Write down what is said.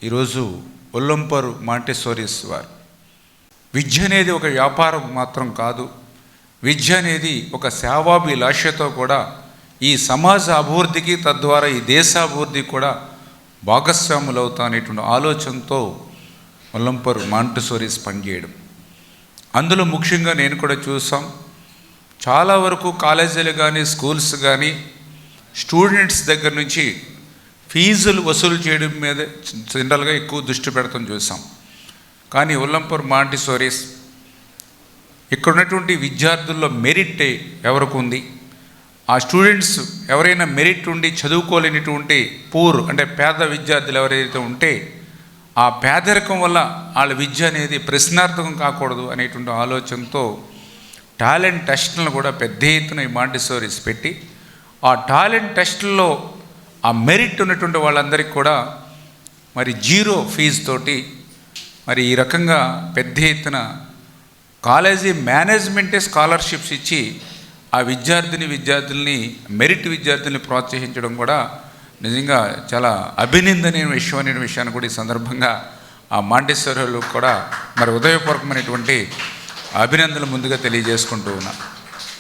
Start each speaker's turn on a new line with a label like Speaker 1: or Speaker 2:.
Speaker 1: ఈరోజు ఒల్లంపరు మాంటెసోరీస్ వారు విద్య అనేది ఒక వ్యాపారం మాత్రం కాదు, విద్య అనేది ఒక సేవాభిలాషతో కూడా ఈ సమాజ అభివృద్ధికి, తద్వారా ఈ దేశాభివృద్ధికి కూడా భాగస్వాములు అవుతా అనేటువంటి ఆలోచనతో ఒల్లంపరు మాంటెసోరీస్ పనిచేయడం. అందులో ముఖ్యంగా నేను కూడా చూసాం, చాలా వరకు కాలేజీలు కానీ స్కూల్స్ కానీ స్టూడెంట్స్ దగ్గర నుంచి ఫీజులు వసూలు చేయడం మీద జనరల్గా ఎక్కువ దృష్టి పెడతాం చూసాం. కానీ ఒల్లంపరు మాంటెసోరీస్ ఇక్కడ ఉన్నటువంటి విద్యార్థుల్లో మెరిట్ ఎవరికి ఉంది, ఆ స్టూడెంట్స్ ఎవరైనా మెరిట్ ఉండి చదువుకోలేనిటువంటి అంటే పేద విద్యార్థులు ఎవరైతే ఉంటే ఆ పేదరికం వల్ల వాళ్ళ విద్య అనేది ప్రశ్నార్థకం కాకూడదు అనేటువంటి ఆలోచనతో టాలెంట్ టెస్ట్లను కూడా పెద్ద ఎత్తున ఈ మాంటెసోరీస్ పెట్టి ఆ టాలెంట్ టెస్టుల్లో ఆ మెరిట్ ఉన్నటువంటి వాళ్ళందరికీ కూడా మరి 0 ఫీజు తోటి మరి ఈ రకంగా పెద్ద ఎత్తున కాలేజీ మేనేజ్మెంటే స్కాలర్షిప్స్ ఇచ్చి ఆ విద్యార్థుల్ని మెరిట్ విద్యార్థుల్ని ప్రోత్సహించడం కూడా నిజంగా చాలా అభినందనీయ విషయం అనే విషయాన్ని కూడా ఈ సందర్భంగా ఆ మాంటెసోరీలకు కూడా మరి హృదయపూర్వకమైనటువంటి అభినందనలు ముందుగా తెలియజేసుకుంటూ ఉన్నా.